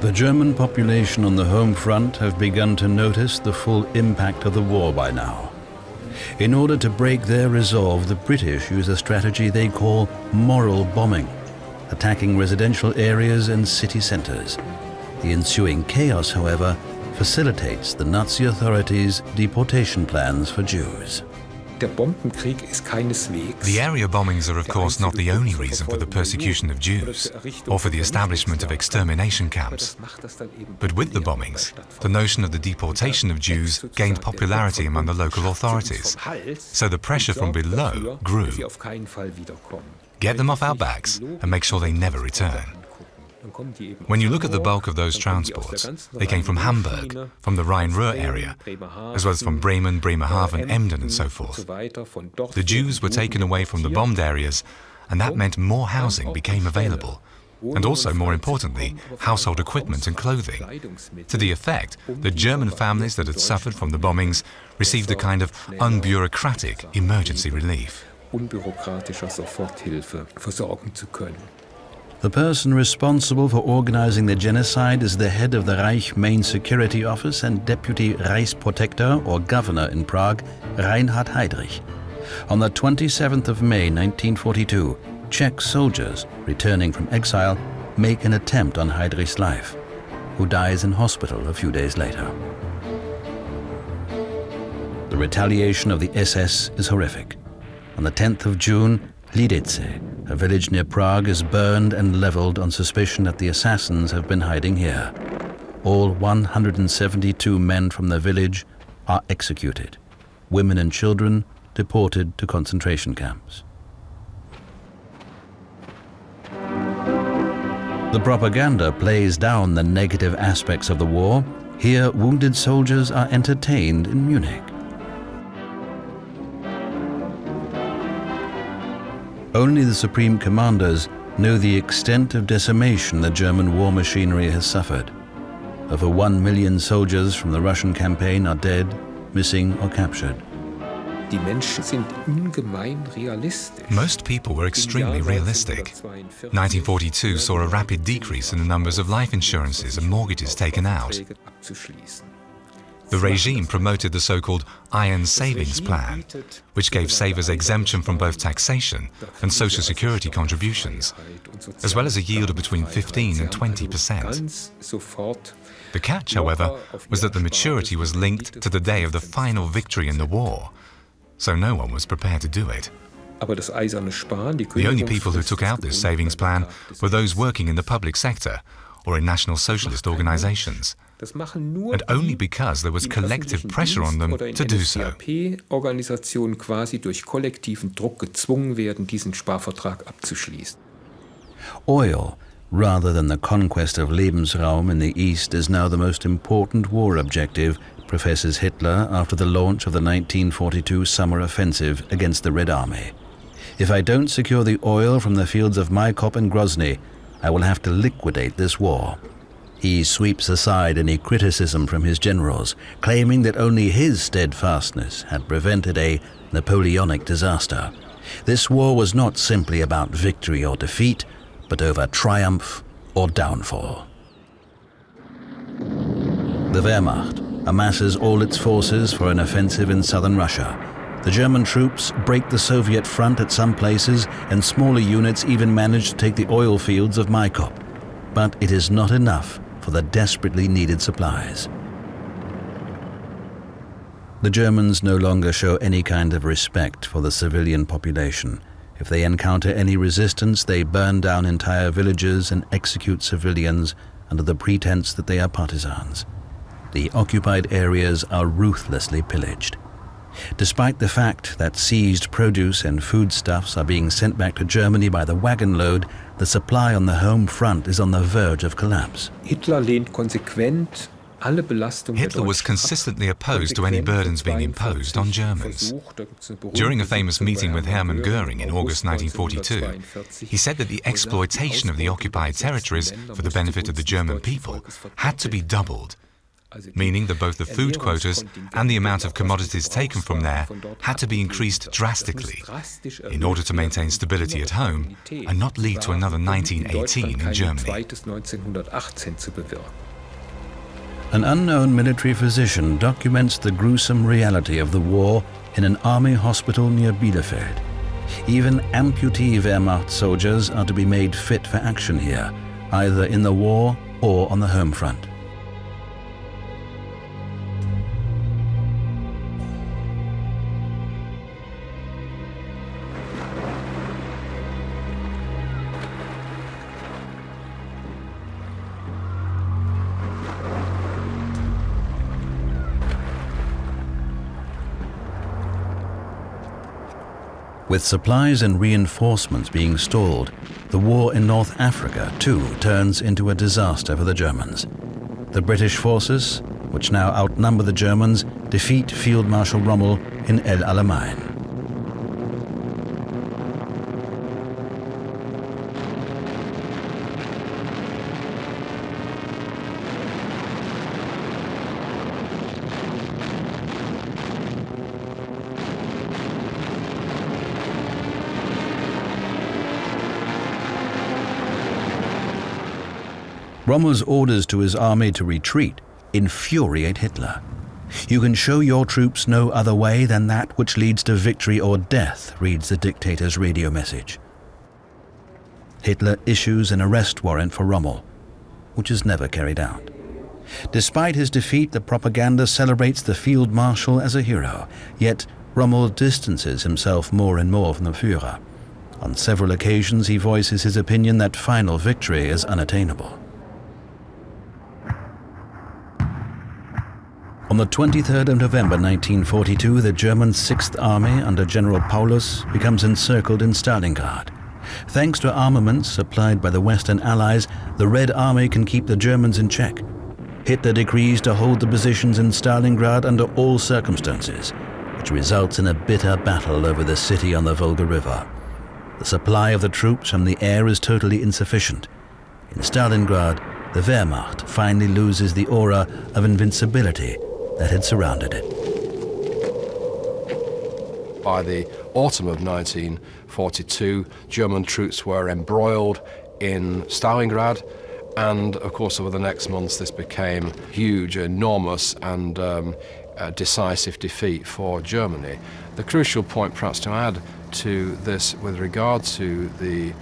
The German population on the home front have begun to notice the full impact of the war by now. In order to break their resolve, the British use a strategy they call moral bombing, attacking residential areas and city centers. The ensuing chaos, however, facilitates the Nazi authorities' deportation plans for Jews. The area bombings are of course not the only reason for the persecution of Jews or for the establishment of extermination camps. But with the bombings, the notion of the deportation of Jews gained popularity among the local authorities. So the pressure from below grew. Get them off our backs and make sure they never return. When you look at the bulk of those transports, they came from Hamburg, from the Rhine-Ruhr area, as well as from Bremen, Bremerhaven, Emden and so forth. The Jews were taken away from the bombed areas, and that meant more housing became available, and also, more importantly, household equipment and clothing, to the effect that German families that had suffered from the bombings received a kind of unbureaucratic emergency relief. The person responsible for organizing the genocide is the head of the Reich Main Security Office and Deputy Reichsprotektor or Governor in Prague, Reinhard Heydrich. On the 27th of May 1942, Czech soldiers returning from exile make an attempt on Heydrich's life, who dies in hospital a few days later. The retaliation of the SS is horrific. On the 10th of June, Lidice, a village near Prague, is burned and leveled on suspicion that the assassins have been hiding here. All 172 men from the village are executed. Women and children deported to concentration camps. The propaganda plays down the negative aspects of the war. Here, wounded soldiers are entertained in Munich. Only the supreme commanders know the extent of decimation the German war machinery has suffered. Over 1 million soldiers from the Russian campaign are dead, missing or captured. Most people were extremely realistic. 1942 saw a rapid decrease in the numbers of life insurances and mortgages taken out. The regime promoted the so-called Iron Savings Plan, which gave savers exemption from both taxation and social security contributions, as well as a yield of between 15 and 20%. The catch, however, was that the maturity was linked to the day of the final victory in the war, so no one was prepared to do it. The only people who took out this savings plan were those working in the public sector or in National Socialist organizations, and only because there was collective pressure on them to do so. Oil, rather than the conquest of Lebensraum in the East, is now the most important war objective, professes Hitler after the launch of the 1942 summer offensive against the Red Army. If I don't secure the oil from the fields of Maikop and Grozny, I will have to liquidate this war. He sweeps aside any criticism from his generals, claiming that only his steadfastness had prevented a Napoleonic disaster. This war was not simply about victory or defeat, but over triumph or downfall. The Wehrmacht amasses all its forces for an offensive in southern Russia. The German troops break the Soviet front at some places, and smaller units even manage to take the oil fields of Maikop. But it is not enough for the desperately needed supplies. The Germans no longer show any kind of respect for the civilian population. If they encounter any resistance, they burn down entire villages and execute civilians under the pretense that they are partisans. The occupied areas are ruthlessly pillaged. Despite the fact that seized produce and foodstuffs are being sent back to Germany by the wagon load, the supply on the home front is on the verge of collapse. Hitler was consistently opposed to any burdens being imposed on Germans. During a famous meeting with Hermann Göring in August 1942, he said that the exploitation of the occupied territories for the benefit of the German people had to be doubled, meaning that both the food quotas and the amount of commodities taken from there had to be increased drastically in order to maintain stability at home and not lead to another 1918 in Germany. An unknown military physician documents the gruesome reality of the war in an army hospital near Bielefeld. Even amputee Wehrmacht soldiers are to be made fit for action here, either in the war or on the home front. With supplies and reinforcements being stalled, the war in North Africa too turns into a disaster for the Germans. The British forces, which now outnumber the Germans, defeat Field Marshal Rommel in El Alamein. Rommel's orders to his army to retreat infuriate Hitler. "You can show your troops no other way than that which leads to victory or death," reads the dictator's radio message. Hitler issues an arrest warrant for Rommel, which is never carried out. Despite his defeat, the propaganda celebrates the field marshal as a hero, yet Rommel distances himself more and more from the Führer. On several occasions he voices his opinion that final victory is unattainable. On the 23rd of November 1942, the German 6th Army under General Paulus becomes encircled in Stalingrad. Thanks to armaments supplied by the Western Allies, the Red Army can keep the Germans in check. Hitler decrees to hold the positions in Stalingrad under all circumstances, which results in a bitter battle over the city on the Volga River. The supply of the troops from the air is totally insufficient. In Stalingrad, the Wehrmacht finally loses the aura of invincibility that had surrounded it. By the autumn of 1942, German troops were embroiled in Stalingrad, and of course over the next months this became huge, enormous and decisive defeat for Germany. The crucial point perhaps to add to this with regard to the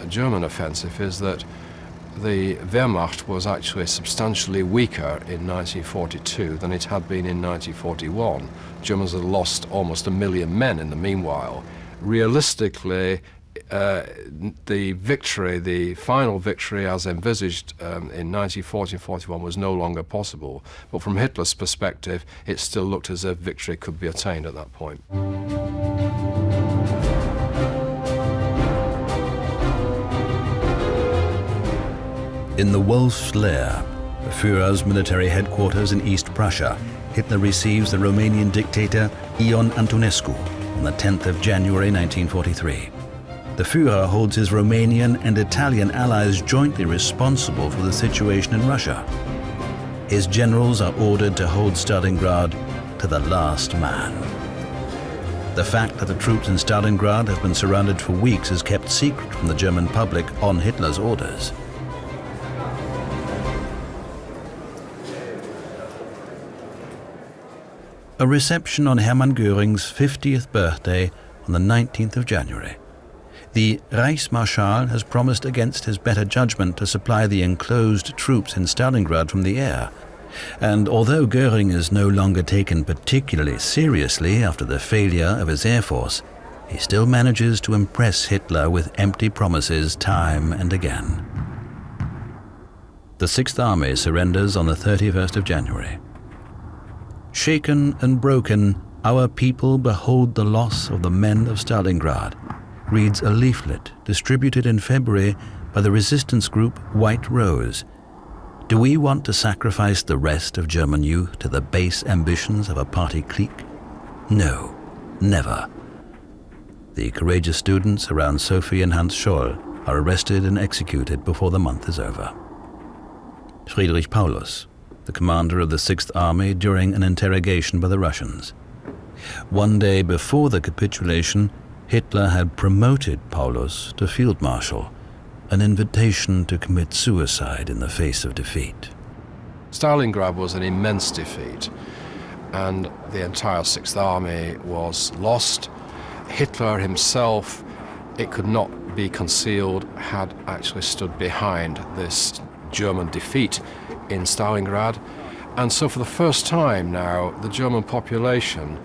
German offensive is that the Wehrmacht was actually substantially weaker in 1942 than it had been in 1941. Germans had lost almost 1 million men in the meanwhile. Realistically, the victory, the final victory as envisaged in 1940 and 41 was no longer possible. But from Hitler's perspective, it still looked as if victory could be attained at that point. In the Wolf's Lair, the Führer's military headquarters in East Prussia, Hitler receives the Romanian dictator Ion Antonescu on the 10th of January 1943. The Führer holds his Romanian and Italian allies jointly responsible for the situation in Russia. His generals are ordered to hold Stalingrad to the last man. The fact that the troops in Stalingrad have been surrounded for weeks is kept secret from the German public on Hitler's orders. A reception on Hermann Göring's 50th birthday on the 19th of January. The Reichsmarschall has promised against his better judgment to supply the enclosed troops in Stalingrad from the air. And although Göring is no longer taken particularly seriously after the failure of his air force, he still manages to impress Hitler with empty promises time and again. The 6th Army surrenders on the 31st of January. "Shaken and broken, our people behold the loss of the men of Stalingrad," reads a leaflet distributed in February by the resistance group White Rose. Do we want to sacrifice the rest of German youth to the base ambitions of a party clique? No, never. The courageous students around Sophie and Hans Scholl are arrested and executed before the month is over. Friedrich Paulus, the the commander of the Sixth Army, during an interrogation by the Russians. One day before the capitulation, Hitler had promoted Paulus to field marshal, an invitation to commit suicide in the face of defeat. Stalingrad was an immense defeat, and the entire Sixth Army was lost. Hitler himself, it could not be concealed, had actually stood behind this German defeat in Stalingrad. And so for the first time now, the German population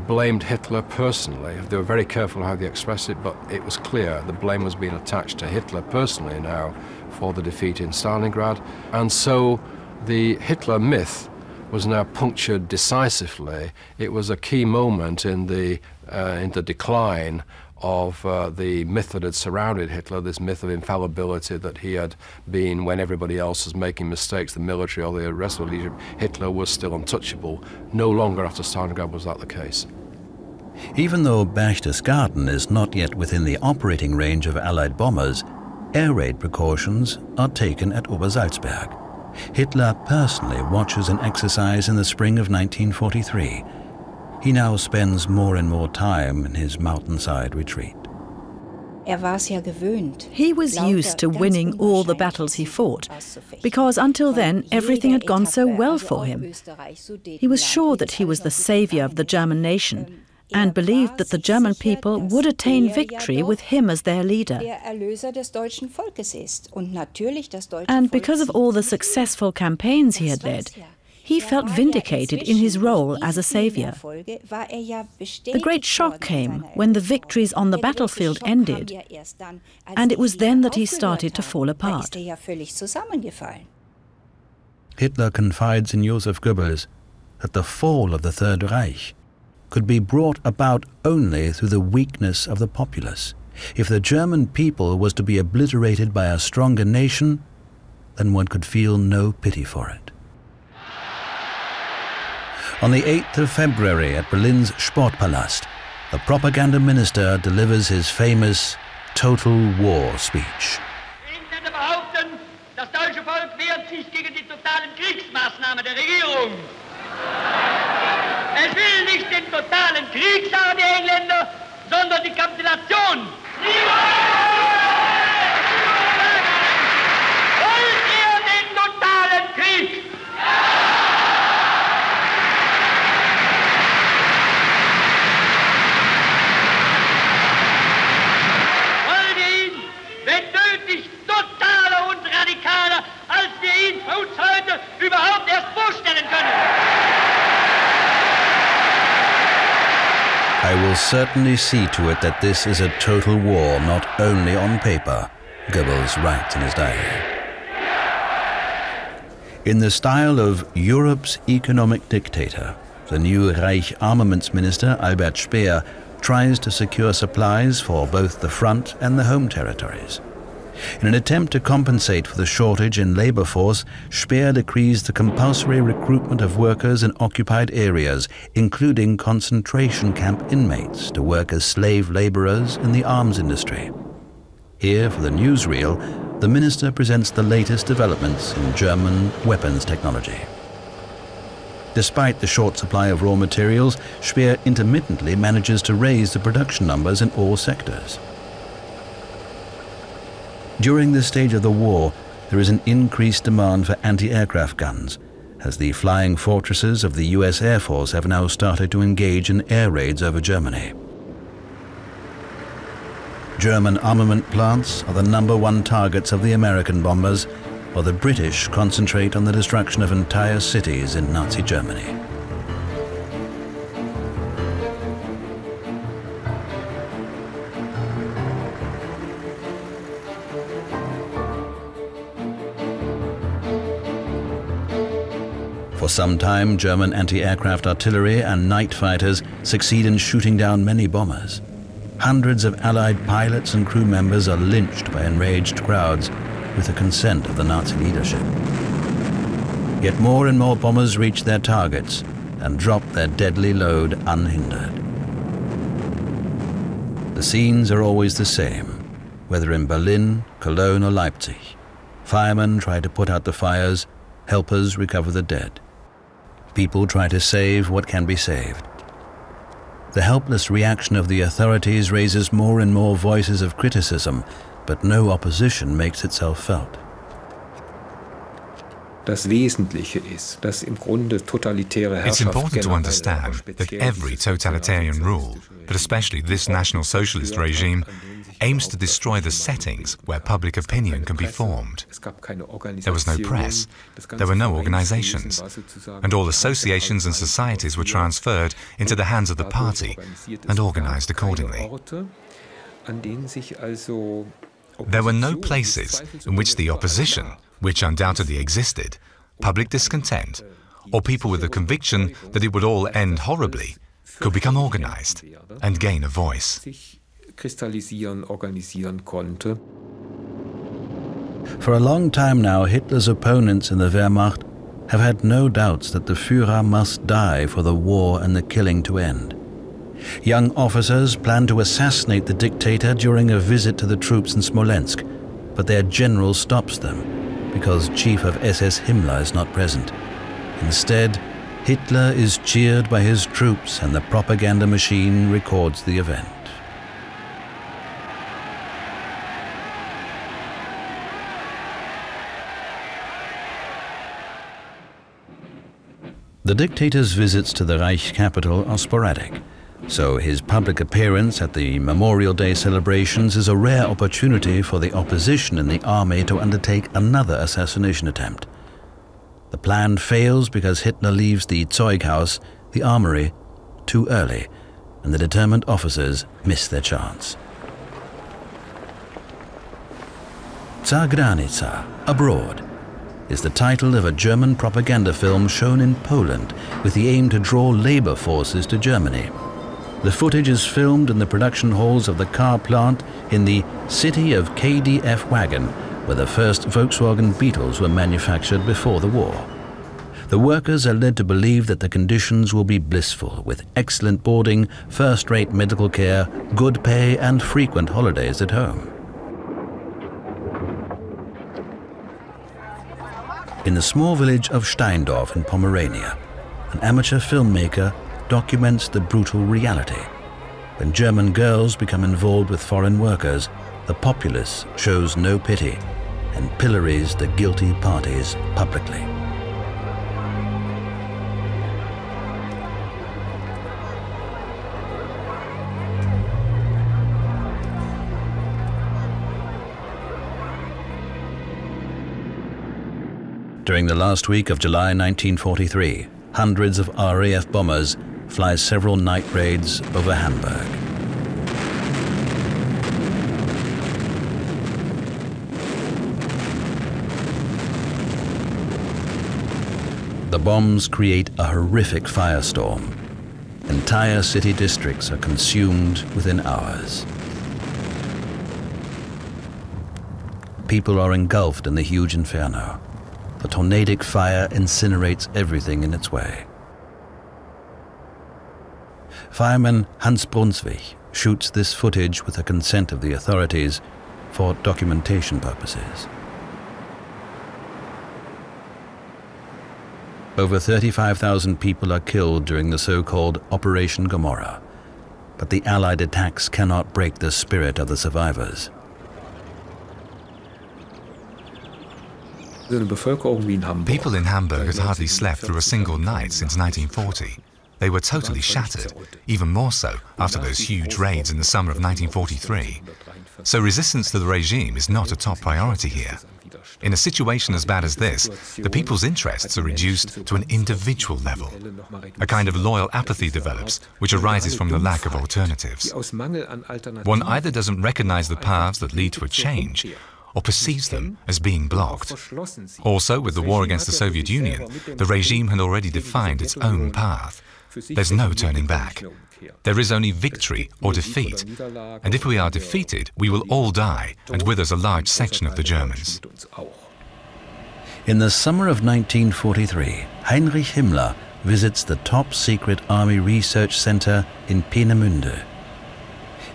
blamed Hitler personally. They were very careful how they expressed it, but it was clear the blame was being attached to Hitler personally now for the defeat in Stalingrad. And so the Hitler myth was now punctured decisively. It was a key moment in the decline of the myth that had surrounded Hitler, this myth of infallibility that he had been, when everybody else was making mistakes, the military or the rest of the leadership, Hitler was still untouchable. No longer after Stalingrad was that the case. Even though Berchtesgaden is not yet within the operating range of Allied bombers, air raid precautions are taken at Obersalzberg. Hitler personally watches an exercise in the spring of 1943. He now spends more and more time in his mountainside retreat. He was used to winning all the battles he fought, because until then everything had gone so well for him. He was sure that he was the savior of the German nation, and believed that the German people would attain victory with him as their leader. And because of all the successful campaigns he had led, he felt vindicated in his role as a savior. The great shock came when the victories on the battlefield ended, and it was then that he started to fall apart. Hitler confides in Joseph Goebbels that the fall of the Third Reich could be brought about only through the weakness of the populace. If the German people was to be obliterated by a stronger nation, then one could feel no pity for it. On the 8th of February at Berlin's Sportpalast, the propaganda minister delivers his famous Total War speech. Engländer behaupten, das deutsche Volk wehrt sich gegen die totalen Kriegsmaßnahmen der Regierung. Es will nicht den totalen Krieg, sagen die Engländer, sondern die Kapitulation. Wollt ihr den totalen Krieg? Wollt ihr ihn, wenn nötig, totaler und radikaler, als wir ihn für uns heute überhaupt erst vorstellen können? I will certainly see to it that this is a total war, not only on paper, Goebbels writes in his diary. In the style of Europe's economic dictator, the new Reich armaments minister, Albert Speer, tries to secure supplies for both the front and the home territories. In an attempt to compensate for the shortage in labor force, Speer decrees the compulsory recruitment of workers in occupied areas, including concentration camp inmates, to work as slave laborers in the arms industry. Here, for the newsreel, the minister presents the latest developments in German weapons technology. Despite the short supply of raw materials, Speer intermittently manages to raise the production numbers in all sectors. During this stage of the war, there is an increased demand for anti-aircraft guns, as the flying fortresses of the US Air Force have now started to engage in air raids over Germany. German armament plants are the #1 targets of the American bombers, while the British concentrate on the destruction of entire cities in Nazi Germany. For some time, German anti-aircraft artillery and night fighters succeed in shooting down many bombers. Hundreds of Allied pilots and crew members are lynched by enraged crowds with the consent of the Nazi leadership. Yet more and more bombers reach their targets and drop their deadly load unhindered. The scenes are always the same, whether in Berlin, Cologne or Leipzig. Firemen try to put out the fires, helpers recover the dead. People try to save what can be saved. The helpless reaction of the authorities raises more and more voices of criticism, but no opposition makes itself felt. It's important to understand that every totalitarian rule, but especially this National Socialist regime, aims to destroy the settings where public opinion can be formed. There was no press, there were no organizations, and all associations and societies were transferred into the hands of the party and organized accordingly. There were no places in which the opposition, which undoubtedly existed, public discontent, or people with the conviction that it would all end horribly, could become organized and gain a voice. For a long time now, Hitler's opponents in the Wehrmacht have had no doubts that the Führer must die for the war and the killing to end. Young officers plan to assassinate the dictator during a visit to the troops in Smolensk, but their general stops them because Chief of SS Himmler is not present. Instead, Hitler is cheered by his troops and the propaganda machine records the event. The dictator's visits to the Reich capital are sporadic, so his public appearance at the Memorial Day celebrations is a rare opportunity for the opposition in the army to undertake another assassination attempt. The plan fails because Hitler leaves the Zeughaus, the armory, too early, and the determined officers miss their chance. Za Granica, Abroad, is the title of a German propaganda film shown in Poland with the aim to draw labor forces to Germany. The footage is filmed in the production halls of the car plant in the city of KDF Wagon, where the first Volkswagen Beetles were manufactured before the war. The workers are led to believe that the conditions will be blissful, with excellent boarding, first-rate medical care, good pay and frequent holidays at home. In the small village of Steindorf in Pomerania, an amateur filmmaker documents the brutal reality. When German girls become involved with foreign workers, the populace shows no pity and pillories the guilty parties publicly. During the last week of July 1943, hundreds of RAF bombers fly several night raids over Hamburg. The bombs create a horrific firestorm. Entire city districts are consumed within hours. People are engulfed in the huge inferno. The tornadic fire incinerates everything in its way. Fireman Hans Brunswig shoots this footage with the consent of the authorities for documentation purposes. Over 35,000 people are killed during the so-called Operation Gomorrah, but the Allied attacks cannot break the spirit of the survivors. People in Hamburg had hardly slept through a single night since 1940. They were totally shattered, even more so after those huge raids in the summer of 1943. So resistance to the regime is not a top priority here. In a situation as bad as this, the people's interests are reduced to an individual level. A kind of loyal apathy develops, which arises from the lack of alternatives. One either doesn't recognize the paths that lead to a change, or perceives them as being blocked. Also, with the war against the Soviet Union, the regime had already defined its own path. There's no turning back. There is only victory or defeat, and if we are defeated, we will all die, and with us a large section of the Germans. In the summer of 1943, Heinrich Himmler visits the top-secret Army Research Center in Peenemünde.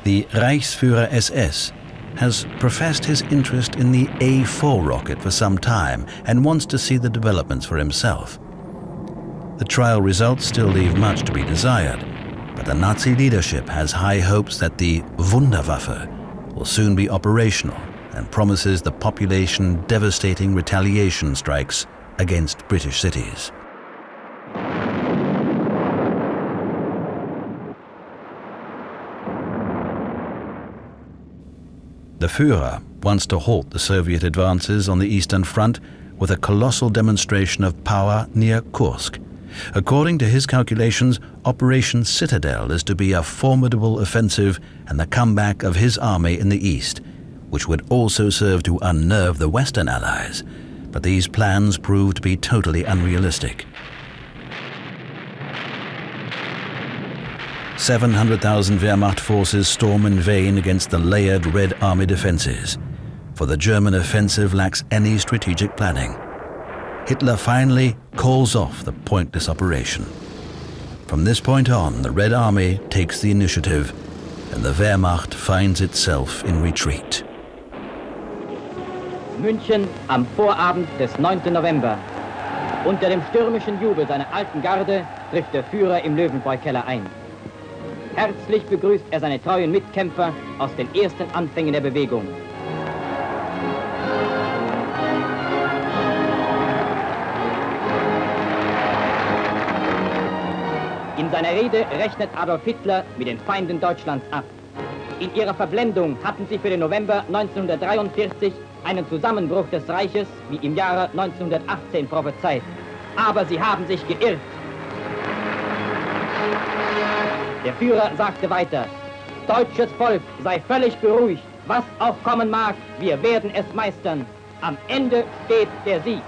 The Reichsführer SS has professed his interest in the A4 rocket for some time and wants to see the developments for himself. The trial results still leave much to be desired, but the Nazi leadership has high hopes that the Wunderwaffe will soon be operational and promises the population devastating retaliation strikes against British cities. The Führer wants to halt the Soviet advances on the Eastern Front with a colossal demonstration of power near Kursk. According to his calculations, Operation Citadel is to be a formidable offensive and the comeback of his army in the east, which would also serve to unnerve the Western Allies. But these plans proved to be totally unrealistic. 700,000 Wehrmacht forces storm in vain against the layered Red Army defenses, for the German offensive lacks any strategic planning. Hitler finally calls off the pointless operation. From this point on, the Red Army takes the initiative, and the Wehrmacht finds itself in retreat. München am Vorabend des 9. November. Unter dem stürmischen Jubel seiner alten Garde trifft der Führer im Löwenbräu-Keller ein. Herzlich begrüßt seine treuen Mitkämpfer aus den ersten Anfängen der Bewegung. In seiner Rede rechnet Adolf Hitler mit den Feinden Deutschlands ab. In ihrer Verblendung hatten sie für den November 1943 einen Zusammenbruch des Reiches wie im Jahre 1918 prophezeit. Aber sie haben sich geirrt. Der Führer sagte weiter: Deutsches Volk, sei völlig beruhigt. Was auch kommen mag, wir werden es meistern. Am Ende steht der Sieg.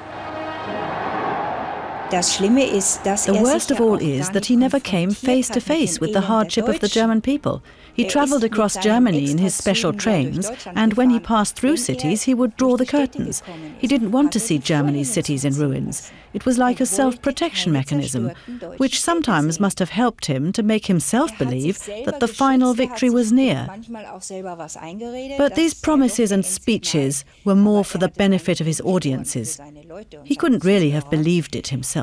The worst of all is that he never came face to face with the hardship of the German people. He travelled across Germany in his special trains, and when he passed through cities, he would draw the curtains. He didn't want to see Germany's cities in ruins. It was like a self-protection mechanism, which sometimes must have helped him to make himself believe that the final victory was near. But these promises and speeches were more for the benefit of his audiences. He couldn't really have believed it himself.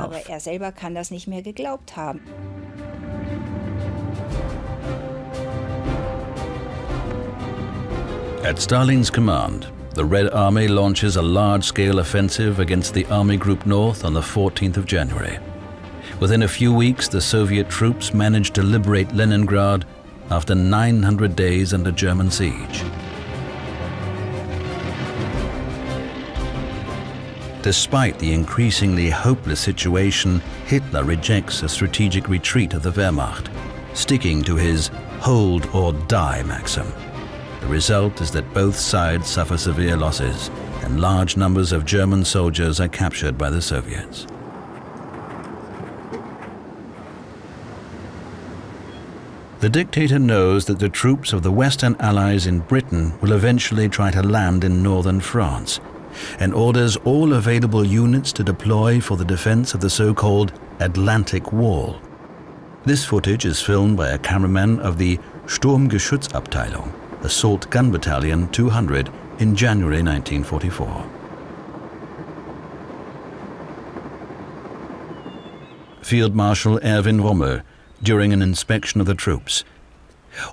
At Stalin's command, the Red Army launches a large-scale offensive against the Army Group North on the 14th of January. Within a few weeks, the Soviet troops managed to liberate Leningrad after 900 days under German siege. Despite the increasingly hopeless situation, Hitler rejects a strategic retreat of the Wehrmacht, sticking to his hold or die maxim. The result is that both sides suffer severe losses, and large numbers of German soldiers are captured by the Soviets. The dictator knows that the troops of the Western Allies in Britain will eventually try to land in northern France, and orders all available units to deploy for the defense of the so-called Atlantic Wall. This footage is filmed by a cameraman of the Sturmgeschützabteilung, Assault Gun Battalion 200, in January 1944. Field Marshal Erwin Rommel, during an inspection of the troops.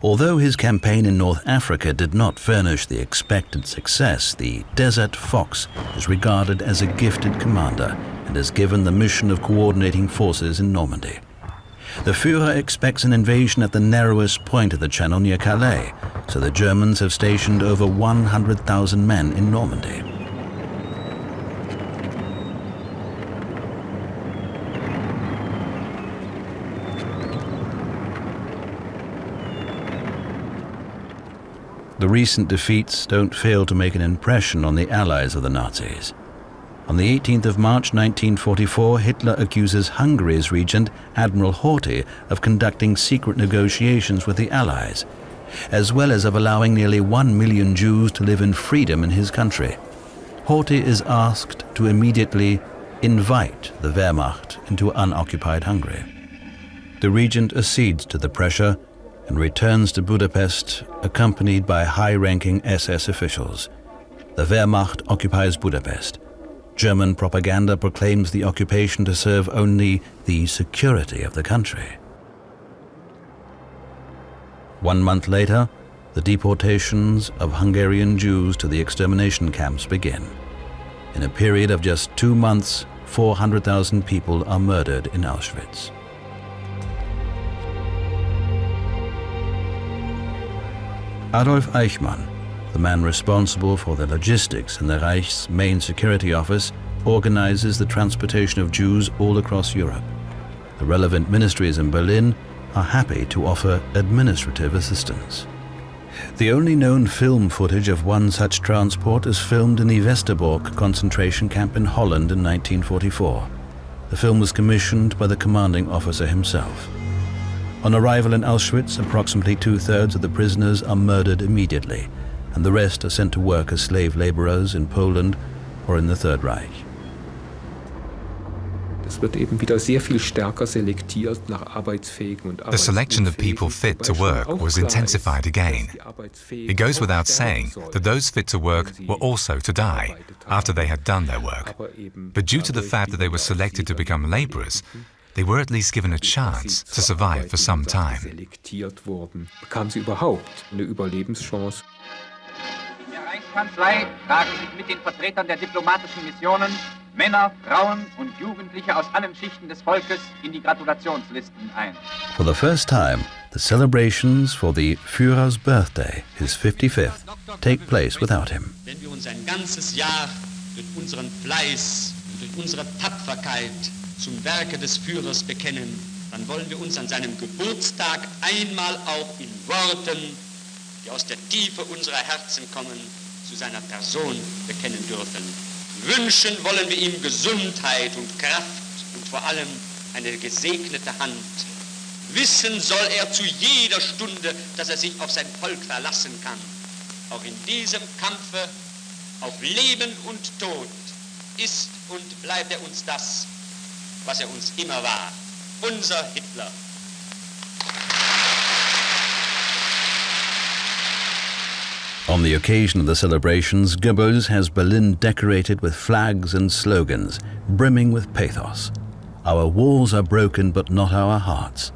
Although his campaign in North Africa did not furnish the expected success, the Desert Fox is regarded as a gifted commander and is given the mission of coordinating forces in Normandy. The Führer expects an invasion at the narrowest point of the channel near Calais, so the Germans have stationed over 100,000 men in Normandy. The recent defeats don't fail to make an impression on the allies of the Nazis. On the 18th of March 1944, Hitler accuses Hungary's regent, Admiral Horthy, of conducting secret negotiations with the Allies, as well as of allowing nearly 1 million Jews to live in freedom in his country. Horthy is asked to immediately invite the Wehrmacht into unoccupied Hungary. The regent accedes to the pressure, and returns to Budapest accompanied by high-ranking SS officials. The Wehrmacht occupies Budapest. German propaganda proclaims the occupation to serve only the security of the country. 1 month later, the deportations of Hungarian Jews to the extermination camps begin. In a period of just 2 months, 400,000 people are murdered in Auschwitz. Adolf Eichmann, the man responsible for the logistics in the Reich's main security office, organizes the transportation of Jews all across Europe. The relevant ministries in Berlin are happy to offer administrative assistance. The only known film footage of one such transport is filmed in the Westerbork concentration camp in Holland in 1944. The film was commissioned by the commanding officer himself. On arrival in Auschwitz, approximately 2/3 of the prisoners are murdered immediately, and the rest are sent to work as slave laborers in Poland or in the Third Reich. The selection of people fit to work was intensified again. It goes without saying that those fit to work were also to die after they had done their work. But due to the fact that they were selected to become laborers, they were at least given a chance to survive for some time. Reichskanzlei tragen sich mit den Vertretern der diplomatischen Missionen Männer, Frauen und Jugendliche aus allen Schichten des Volkes in die Gratulationslisten ein. For the first time, the celebrations for the Führer's birthday, his 55th, take place without him. Wenn wir uns ein ganzes Jahr durch unseren Fleiß und durch unsere Tapferkeit zum Werke des Führers bekennen, dann wollen wir uns an seinem Geburtstag einmal auch in Worten, die aus der Tiefe unserer Herzen kommen, zu seiner Person bekennen dürfen. Wünschen wollen wir ihm Gesundheit und Kraft und vor allem eine gesegnete Hand. Wissen soll er zu jeder Stunde, dass er sich auf sein Volk verlassen kann. Auch in diesem Kampfe auf Leben und Tod ist und bleibt er uns das, was er uns immer war. Unser Hitler. On the occasion of the celebrations, Goebbels has Berlin decorated with flags and slogans, brimming with pathos. Our walls are broken, but not our hearts.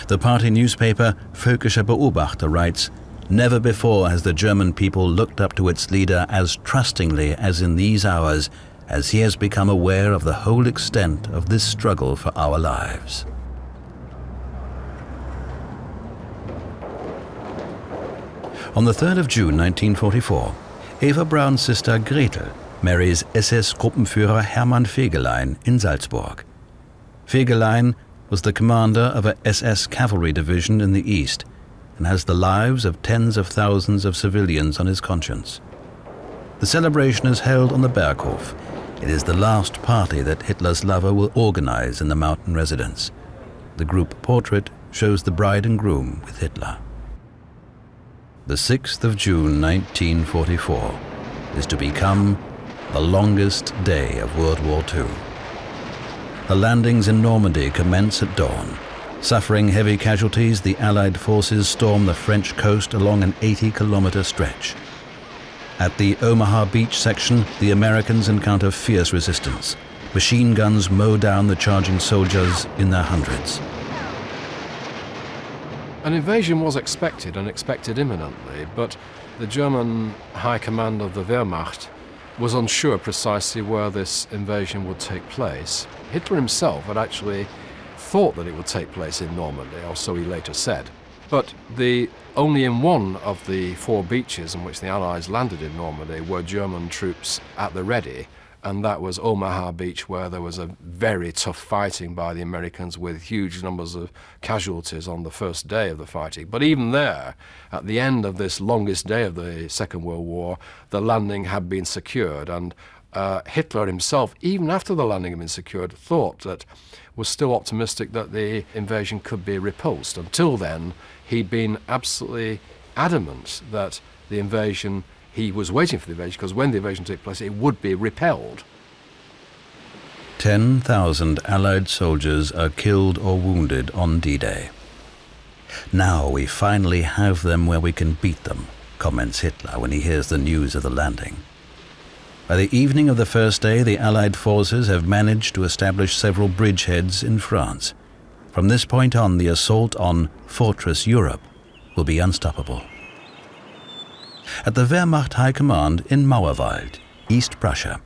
The party newspaper Völkischer Beobachter writes, "Never before has the German people looked up to its leader as trustingly as in these hours, as he has become aware of the whole extent of this struggle for our lives." On the 3rd of June 1944, Eva Braun's sister Gretel marries SS-Gruppenführer Hermann Fegelein in Salzburg. Fegelein was the commander of a SS cavalry division in the East and has the lives of tens of thousands of civilians on his conscience. The celebration is held on the Berghof. It is the last party that Hitler's lover will organize in the mountain residence. The group portrait shows the bride and groom with Hitler. The 6th of June 1944 is to become the longest day of World War II. The landings in Normandy commence at dawn. Suffering heavy casualties, the Allied forces storm the French coast along an 80-kilometer stretch. At the Omaha Beach section, the Americans encounter fierce resistance. Machine guns mow down the charging soldiers in their hundreds. An invasion was expected, and expected imminently, but the German High Command of the Wehrmacht was unsure precisely where this invasion would take place. Hitler himself had actually thought that it would take place in Normandy, or so he later said. But only in one of the 4 beaches in which the Allies landed in Normandy were German troops at the ready, and that was Omaha Beach, where there was a very tough fighting by the Americans with huge numbers of casualties on the first day of the fighting. But even there, at the end of this longest day of the Second World War, the landing had been secured, and Hitler himself, even after the landing had been secured, was still optimistic that the invasion could be repulsed. Until then, he'd been absolutely adamant that the invasion, he was waiting for the invasion, because when the invasion took place, it would be repelled. 10,000 Allied soldiers are killed or wounded on D-Day. "Now we finally have them where we can beat them," comments Hitler when he hears the news of the landing. By the evening of the first day, the Allied forces have managed to establish several bridgeheads in France. From this point on, the assault on Fortress Europe will be unstoppable. At the Wehrmacht High Command in Mauerwald, East Prussia,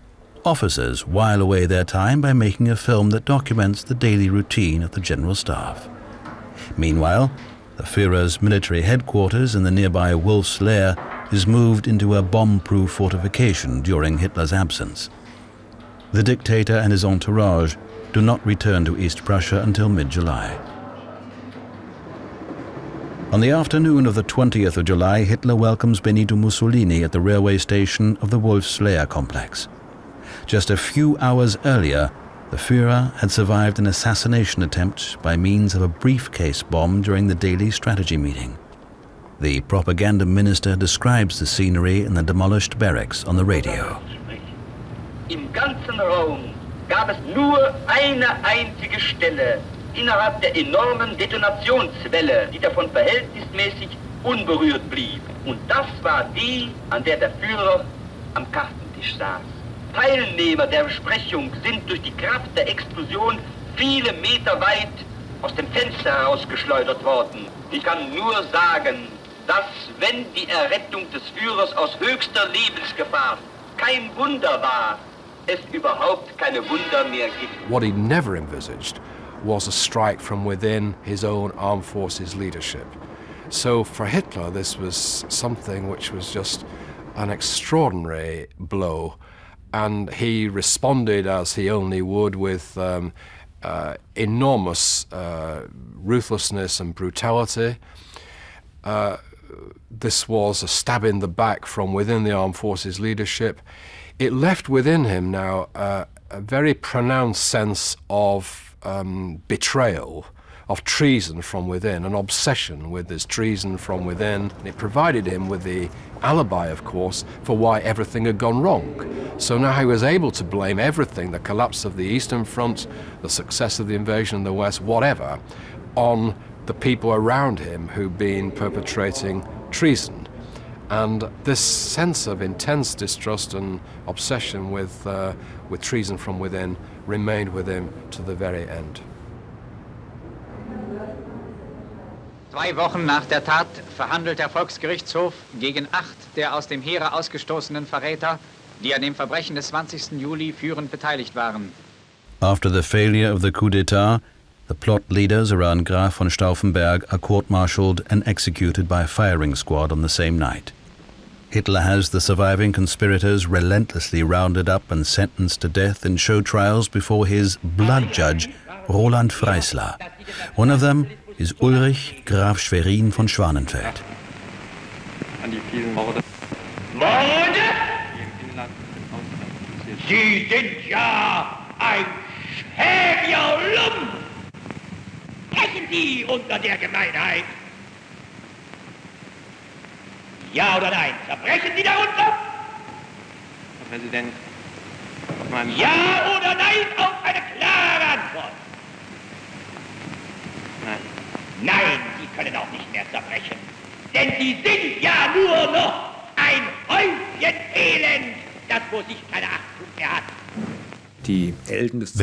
officers while away their time by making a film that documents the daily routine of the General Staff. Meanwhile, the Führer's military headquarters in the nearby Wolf's Lair is moved into a bomb-proof fortification during Hitler's absence. The dictator and his entourage do not return to East Prussia until mid-July. On the afternoon of the 20th of July, Hitler welcomes Benito Mussolini at the railway station of the Wolf's Lair complex. Just a few hours earlier, the Führer had survived an assassination attempt by means of a briefcase bomb during the daily strategy meeting. The propaganda minister describes the scenery in the demolished barracks on the radio. Im ganzen Raum gab es nur eine einzige Stelle innerhalb der enormen Detonationswelle, die davon verhältnismäßig unberührt blieb. Und das war die, an der der Führer am Kartentisch saß. Teilnehmer der Besprechung sind durch die Kraft der Explosion viele Meter weit aus dem Fenster herausgeschleudert worden. Ich kann nur sagen, dass, wenn die Errettung des Führers aus höchster Lebensgefahr kein Wunder war, es überhaupt keine Wunder mehr gibt. What he never envisaged was a strike from within his own armed forces leadership. So for Hitler, this was something which was just an extraordinary blow, and he responded as he only would with enormous ruthlessness and brutality. This was a stab in the back from within the armed forces leadership. It left within him now a very pronounced sense of betrayal, of treason from within, an obsession with this treason from within. And it provided him with the alibi, of course, for why everything had gone wrong. So now he was able to blame everything, the collapse of the Eastern Front, the success of the invasion of the West, whatever, on the people around him who'd been perpetrating treason. And this sense of intense distrust and obsession with treason from within remained with him to the very end. 2 Wochen nach der Tat verhandelt der Volksgerichtshof gegen 8 der aus dem Heere ausgestoßenen Verräter, die an dem Verbrechen des 20. Juli führend beteiligt waren. After the failure of the coup d'etat, the plot leaders around Graf von Stauffenberg are court-martialed and executed by a firing squad on the same night. Hitler has the surviving conspirators relentlessly rounded up and sentenced to death in show trials before his blood judge, Roland Freisler. One of them is Ulrich Graf Schwerin von Schwanenfeld. Morde? Sie sind ja ein schäbiger Lump! Brechen Sie unter der Gemeinheit! Ja oder nein? Zerbrechen Sie darunter? Herr Präsident, ja oder nein auf eine klare Antwort? Nein. Nein, Sie können auch nicht mehr zerbrechen. Denn Sie sind ja nur noch ein Häufchen Elend, das wo sich keine Achtung mehr hat. The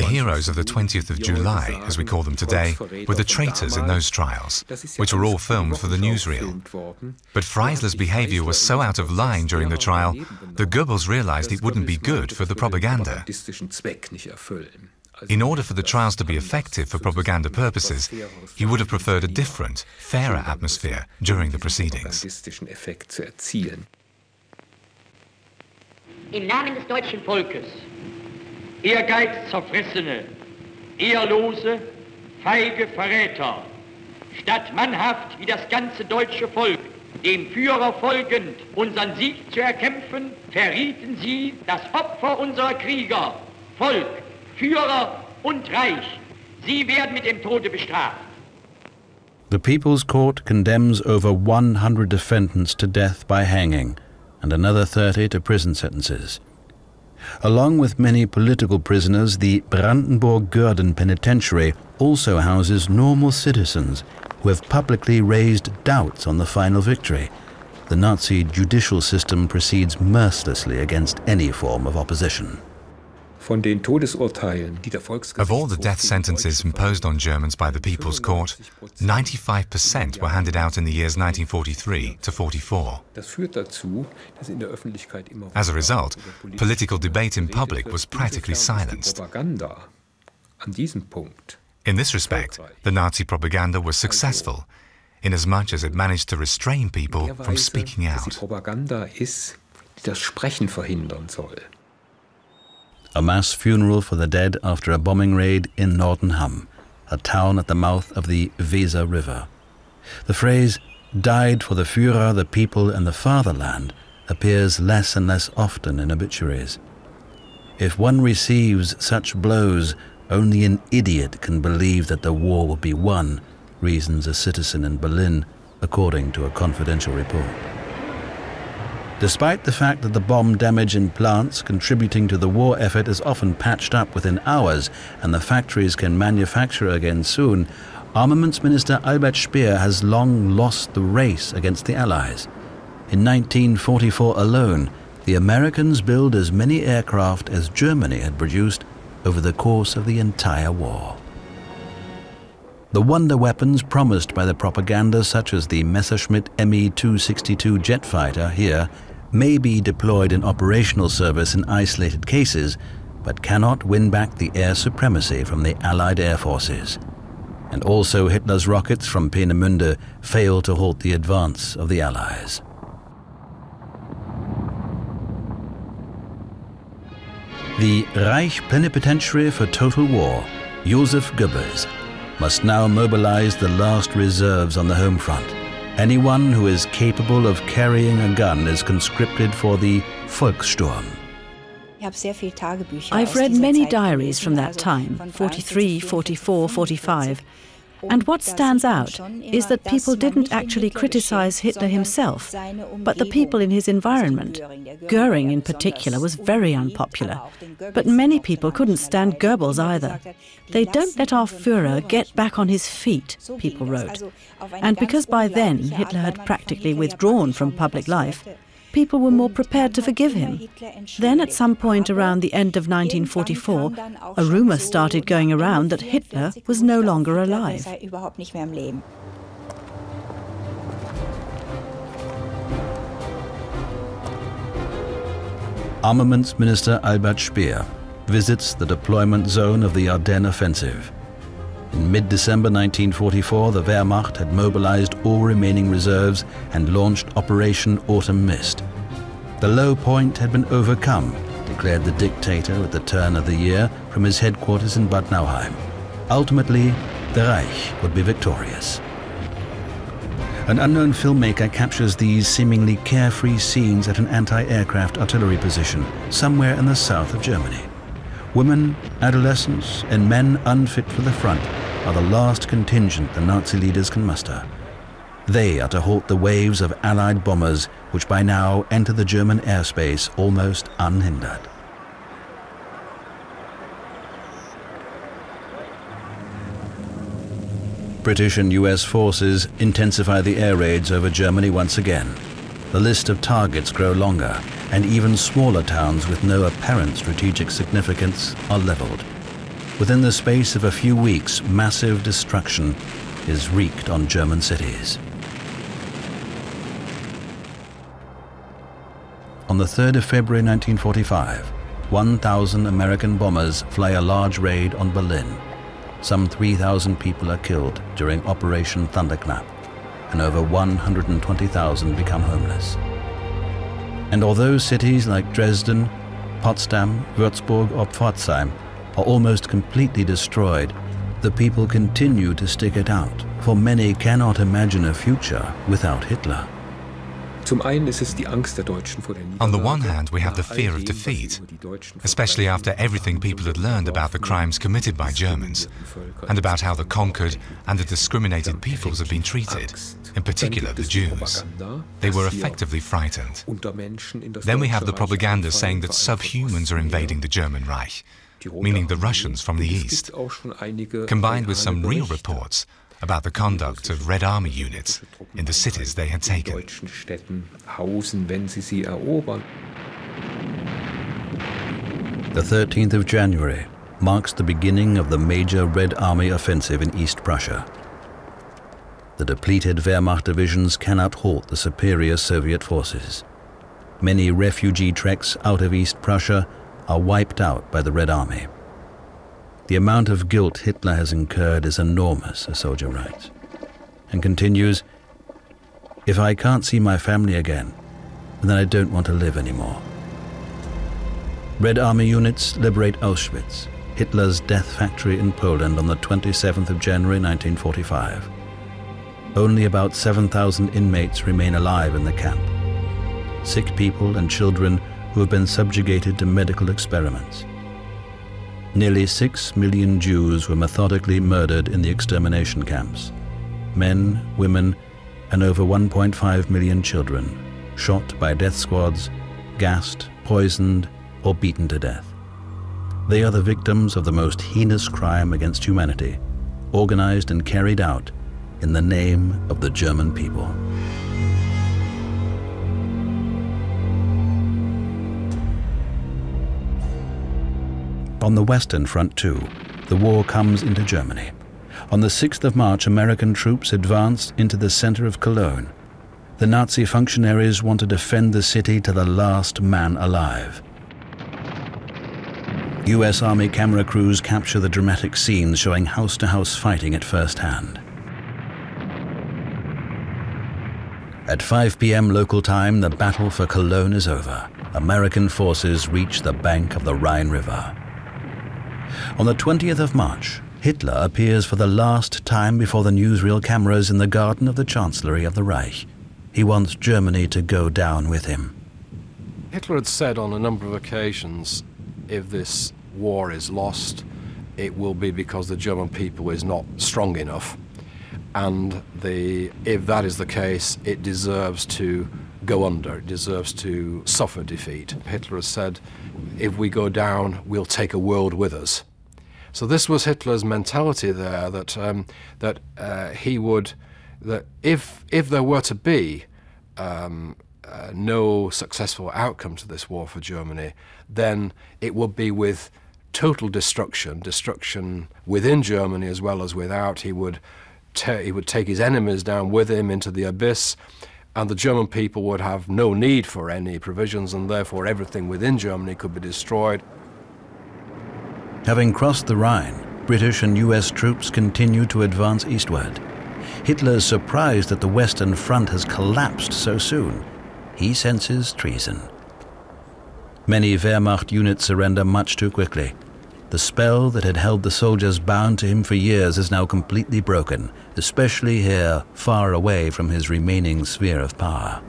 heroes of the 20th of July, as we call them today, were the traitors in those trials, which were all filmed for the newsreel. But Freisler's behavior was so out of line during the trial that Goebbels realized it wouldn't be good for the propaganda. In order for the trials to be effective for propaganda purposes, he would have preferred a different, fairer atmosphere during the proceedings. Im Namen des deutschen Volkes, Ehrgeiz-zerfressene, ehrlose, feige Verräter, statt mannhaft wie das ganze deutsche Volk, dem Führer folgend, unseren Sieg zu erkämpfen, verrieten sie das Opfer unserer Krieger, Volk, Führer und Reich. Sie werden mit dem Tode bestraft. The People's Court condemns over 100 defendants to death by hanging and another 30 to prison sentences. Along with many political prisoners, the Brandenburg-Görden Penitentiary also houses normal citizens who have publicly raised doubts on the final victory. The Nazi judicial system proceeds mercilessly against any form of opposition. Of all the death sentences imposed on Germans by the People's Court, 95% were handed out in the years 1943 to 44. As a result, political debate in public was practically silenced. In this respect, the Nazi propaganda was successful, inasmuch as it managed to restrain people from speaking out. A mass funeral for the dead after a bombing raid in Nordenham, a town at the mouth of the Weser River. The phrase, "died for the Führer, the people and the fatherland," appears less and less often in obituaries. If one receives such blows, only an idiot can believe that the war will be won, reasons a citizen in Berlin, according to a confidential report. Despite the fact that the bomb damage in plants contributing to the war effort is often patched up within hours and the factories can manufacture again soon, Armaments Minister Albert Speer has long lost the race against the Allies. In 1944 alone, the Americans built as many aircraft as Germany had produced over the course of the entire war. The wonder weapons promised by the propaganda, such as the Messerschmitt Me-262 jet fighter here, may be deployed in operational service in isolated cases, but cannot win back the air supremacy from the Allied air forces. And also Hitler's rockets from Peenemünde fail to halt the advance of the Allies. The Reich Plenipotentiary for Total War, Joseph Goebbels, must now mobilize the last reserves on the home front. Anyone who is capable of carrying a gun is conscripted for the Volkssturm. I've read many diaries from that time, 43, 44, 45, and what stands out is that people didn't actually criticize Hitler himself, but the people in his environment. Göring in particular was very unpopular, but many people couldn't stand Goebbels either. They don't let our Führer get back on his feet, people wrote. And because by then Hitler had practically withdrawn from public life, people were more prepared to forgive him. Then at some point around the end of 1944, a rumor started going around that Hitler was no longer alive. Armaments Minister Albert Speer visits the deployment zone of the Ardennes offensive. In mid-December 1944, the Wehrmacht had mobilized all remaining reserves and launched Operation Autumn Mist. The low point had been overcome, declared the dictator at the turn of the year from his headquarters in Bad Nauheim. Ultimately, the Reich would be victorious. An unknown filmmaker captures these seemingly carefree scenes at an anti-aircraft artillery position somewhere in the south of Germany. Women, adolescents, and men unfit for the front are the last contingent the Nazi leaders can muster. They are to halt the waves of Allied bombers which by now enter the German airspace almost unhindered. British and US forces intensify the air raids over Germany once again. The list of targets grow longer, and even smaller towns with no apparent strategic significance are leveled. Within the space of a few weeks, massive destruction is wreaked on German cities. On the 3rd of February 1945, 1,000 American bombers fly a large raid on Berlin. Some 3,000 people are killed during Operation Thunderclap, and over 120,000 become homeless. And although cities like Dresden, Potsdam, Würzburg or Pforzheim are almost completely destroyed, the people continue to stick it out, for many cannot imagine a future without Hitler. On the one hand, we have the fear of defeat, especially after everything people had learned about the crimes committed by Germans, and about how the conquered and the discriminated peoples have been treated, in particular the Jews. They were effectively frightened. Then we have the propaganda saying that subhumans are invading the German Reich, meaning the Russians from the east, combined with some real reports about the conduct of Red Army units in the cities they had taken. The 13th of January marks the beginning of the major Red Army offensive in East Prussia. The depleted Wehrmacht divisions cannot halt the superior Soviet forces. Many refugee treks out of East Prussia are wiped out by the Red Army. The amount of guilt Hitler has incurred is enormous, a soldier writes, and continues, "If I can't see my family again, then I don't want to live anymore." Red Army units liberate Auschwitz, Hitler's death factory in Poland, on the 27th of January 1945. Only about 7,000 inmates remain alive in the camp. Sick people and children who have been subjugated to medical experiments. Nearly 6 million Jews were methodically murdered in the extermination camps. Men, women, and over 1.5 million children, shot by death squads, gassed, poisoned, or beaten to death. They are the victims of the most heinous crime against humanity, organized and carried out in the name of the German people. On the Western Front, too, the war comes into Germany. On the 6th of March, American troops advanced into the center of Cologne. The Nazi functionaries want to defend the city to the last man alive. US Army camera crews capture the dramatic scenes showing house-to-house fighting at first hand. At 5 p.m. local time, the battle for Cologne is over. American forces reach the bank of the Rhine River. On the 20th of March, Hitler appears for the last time before the newsreel cameras in the garden of the Chancellery of the Reich. He wants Germany to go down with him. Hitler had said on a number of occasions, if this war is lost, it will be because the German people is not strong enough. And if that is the case, it deserves to go under, it deserves to suffer defeat. Hitler has said, if we go down, we'll take a world with us. So this was Hitler's mentality there, that if there were to be no successful outcome to this war for Germany, then it would be with total destruction within Germany as well as without. He would take his enemies down with him into the abyss, and the German people would have no need for any provisions, and therefore everything within Germany could be destroyed. Having crossed the Rhine, British and US troops continue to advance eastward. Hitler is surprised that the Western Front has collapsed so soon. He senses treason. Many Wehrmacht units surrender much too quickly. The spell that had held the soldiers bound to him for years is now completely broken, especially here, far away from his remaining sphere of power.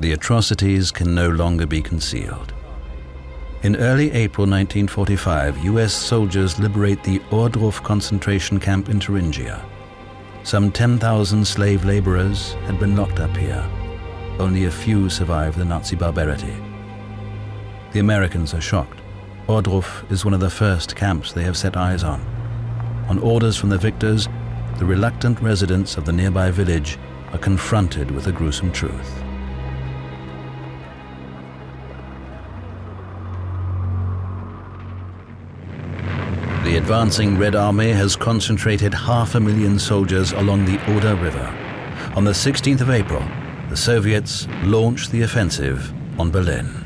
The atrocities can no longer be concealed. In early April 1945, US soldiers liberate the Ohrdruf concentration camp in Thuringia. Some 10,000 slave laborers had been locked up here. Only a few survived the Nazi barbarity. The Americans are shocked. Ohrdruf is one of the first camps they have set eyes on. On orders from the victors, the reluctant residents of the nearby village are confronted with the gruesome truth. The advancing Red Army has concentrated 500,000 soldiers along the Oder River. On the 16th of April, the Soviets launched the offensive on Berlin.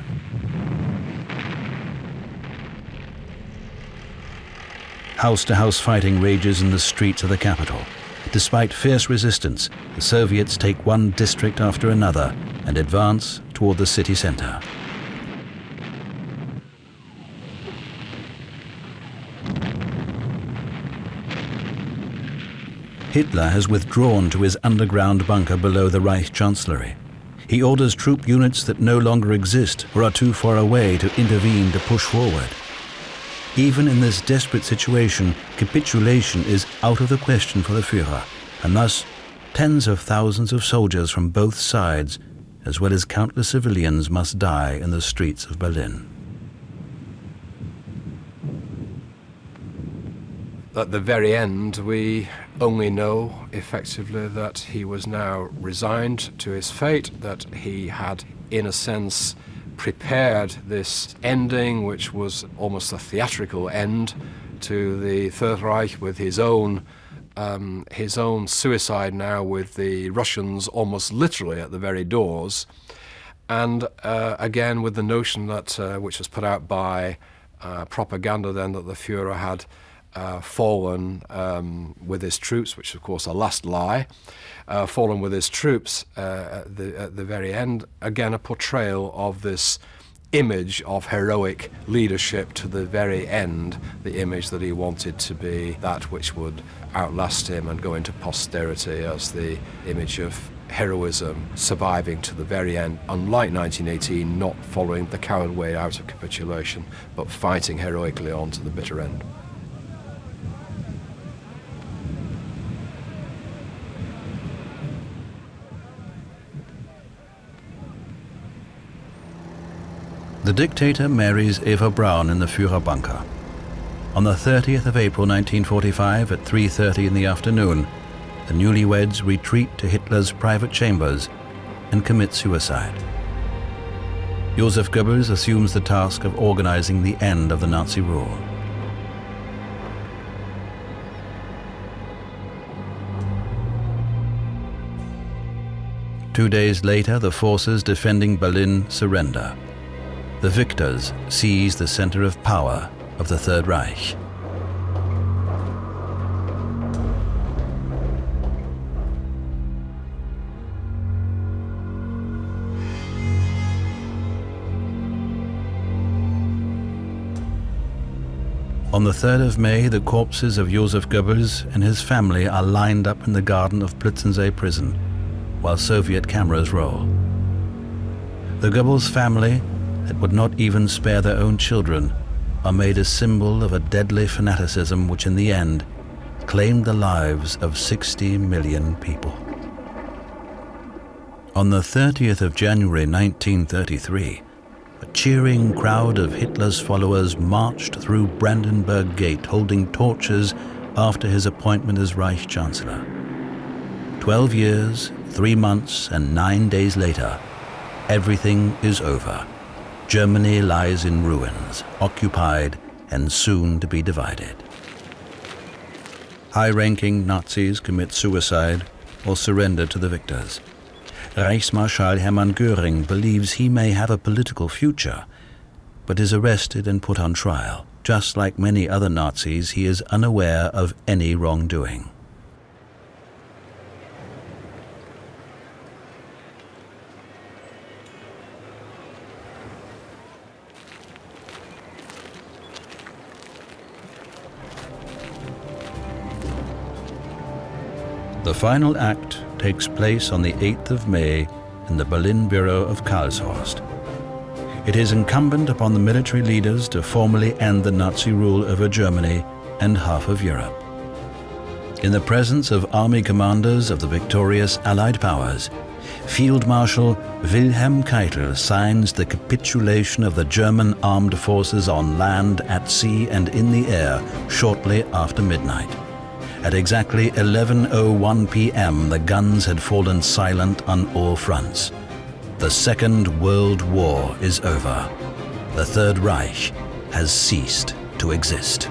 House-to-house fighting rages in the streets of the capital. Despite fierce resistance, the Soviets take one district after another and advance toward the city center. Hitler has withdrawn to his underground bunker below the Reich Chancellery. He orders troop units that no longer exist or are too far away to intervene to push forward. Even in this desperate situation, capitulation is out of the question for the Führer, and thus tens of thousands of soldiers from both sides, as well as countless civilians, must die in the streets of Berlin. At the very end, we only know effectively that he was now resigned to his fate, that he had, in a sense, prepared this ending, which was almost a theatrical end to the Third Reich, with his own suicide now, with the Russians almost literally at the very doors, and again with the notion that, which was put out by propaganda then, that the Führer had fallen with his troops, which of course a last lie, fallen with his troops at the very end. Again, a portrayal of this image of heroic leadership to the very end, the image that he wanted to be that which would outlast him and go into posterity as the image of heroism surviving to the very end, unlike 1918, not following the coward way out of capitulation, but fighting heroically on to the bitter end. The dictator marries Eva Braun in the Führer bunker. On the 30th of April 1945 at 3:30 in the afternoon, the newlyweds retreat to Hitler's private chambers and commit suicide. Joseph Goebbels assumes the task of organizing the end of the Nazi rule. Two days later, the forces defending Berlin surrender. The victors seize the center of power of the Third Reich. On the 3rd of May, the corpses of Joseph Goebbels and his family are lined up in the garden of Plötzensee prison, while Soviet cameras roll. The Goebbels family, that would not even spare their own children, are made a symbol of a deadly fanaticism which in the end claimed the lives of 60 million people. On the 30th of January 1933, a cheering crowd of Hitler's followers marched through Brandenburg Gate holding torches after his appointment as Reich Chancellor. 12 years, 3 months and 9 days later, everything is over. Germany lies in ruins, occupied and soon to be divided. High-ranking Nazis commit suicide or surrender to the victors. Reichsmarschall Hermann Göring believes he may have a political future, but is arrested and put on trial. Just like many other Nazis, he is unaware of any wrongdoing. The final act takes place on the 8th of May in the Berlin bureau of Karlshorst. It is incumbent upon the military leaders to formally end the Nazi rule over Germany and half of Europe. In the presence of army commanders of the victorious Allied powers, Field Marshal Wilhelm Keitel signs the capitulation of the German armed forces on land, at sea and in the air shortly after midnight. At exactly 11:01 p.m., the guns had fallen silent on all fronts. The Second World War is over. The Third Reich has ceased to exist.